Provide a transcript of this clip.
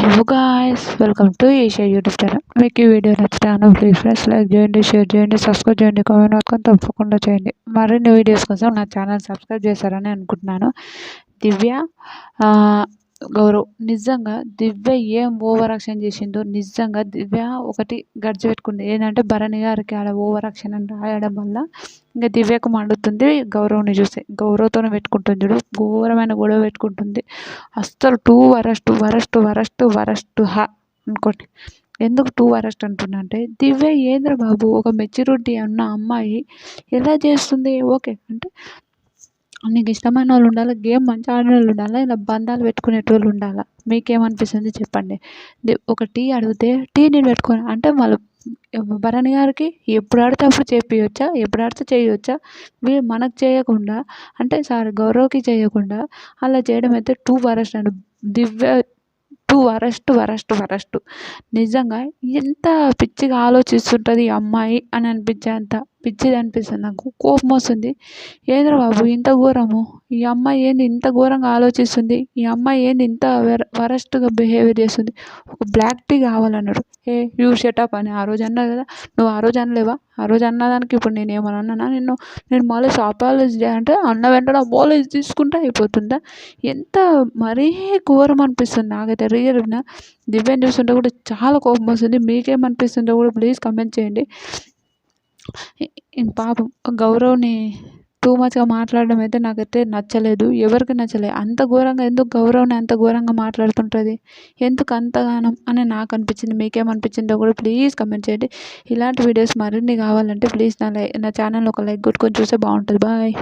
Hello guys, welcome to Asia YouTube channel. మీకు ఈ video నచ్చుతాను please friends like చేయండి, share చేయండి, సబ్స్క్రైబ్ చేయండి, కామెంట్ మాత్రం తప్పకుండా చేయండి. మరిన్ని వీడియోస్ కోసం నా ఛానల్ సబ్స్క్రైబ్ చేశారని అనుకుంటున్నాను. దివ్య గౌరవ్ నిజంగా దివ్య ఏం ఓవర్ యాక్షన్ చేసిందో నిజంగా దివ్య ఒకటి గడిచి పెట్టుకుంది. ఏంటంటే భరణి గారికి ఆడ ఓవర్ యాక్షన్ అని రాయడం వల్ల ఇంకా దివ్యకు మండుతుంది. గౌరవ్ని చూస్తే గౌరవ్తోనే పెట్టుకుంటుంది, చూడు ఘోరమైన గొడవ పెట్టుకుంటుంది. అస్సలు two worst worst worst worst అనుకోండి. ఎందుకు టూ వరస్ట్ అంటున్నా అంటే దివ్య ఏంద్ర బాబు ఒక మెచ్యూరిటీ ఉన్న అమ్మాయి ఎలా చేస్తుంది? ఓకే అంటే నీకు ఇష్టమైన వాళ్ళు ఉండాలి, గేమ్ మంచిగా ఆడిన వాళ్ళు ఉండాలి, ఇలా బంధాలు పెట్టుకునేటోళ్ళు ఉండాలి. మీకేమనిపిస్తుంది చెప్పండి? ఒక టీ అడిగితే టీ నేను పెట్టుకోను అంటే వాళ్ళు భరణి గారికి ఎప్పుడు ఆడితే అప్పుడు చేపియొచ్చా, ఎప్పుడు ఆడితే చేయొచ్చా? మనకు చేయకుండా అంటే సారీ గౌరవ్కి చేయకుండా అలా చేయడం అయితే టూ వరస్ట్ అండి. దివ్య టూ వరస్ట్ వరస్ట్ వరస్ట్. నిజంగా ఎంత పిచ్చిగా ఆలోచిస్తుంటుంది ఈ అమ్మాయి అని అనిపించేంత పిచ్చిది అనిపిస్తుంది. నాకు కోపం వస్తుంది. ఏంద్ర బాబు ఇంత ఘోరము, ఈ అమ్మాయి ఏంది ఇంత ఘోరంగా ఆలోచిస్తుంది, ఈ అమ్మాయి ఏంది ఇంత వరస్ట్గా బిహేవియర్ చేస్తుంది. ఒక బ్లాక్ టీ కావాలన్నాడు, యూ షటప్ అని ఆ రోజు అన్నా కదా. నువ్వు ఆ రోజు అనలేవా? ఆ రోజు అన్నదానికి ఇప్పుడు నేను ఏమన్నా అన్నానా? నేను మళ్ళీ అపాలజీ అంటే అన్న వెంటనే అపాలజీ తీసుకుంటే అయిపోతుందా? ఎంత మరీ ఘోరం అనిపిస్తుంది నాకైతే. రియల్గా దివ్యని చూస్తుంటే కూడా చాలా కోపం వస్తుంది. మీకేమనిపిస్తుందో కూడా ప్లీజ్ కమెంట్ చేయండి. పాపం గౌరవ్ని టూ మచ్గా మాట్లాడడం అయితే నాకైతే నచ్చలేదు, ఎవరికి నచ్చలేదు. అంత ఘోరంగా ఎందుకు గౌరవ్ని అంత ఘోరంగా మాట్లాడుతుంటుంది, ఎందుకు అంతగానం అని నాకు అనిపించింది. మీకేమనిపించిందో కూడా ప్లీజ్ కమెంట్ చేయండి. ఇలాంటి వీడియోస్ మరిన్ని కావాలంటే ప్లీజ్ నా ఛానల్ ఒక లైక్ కొట్టుకొని చూస్తే బాగుంటుంది. బాయ్.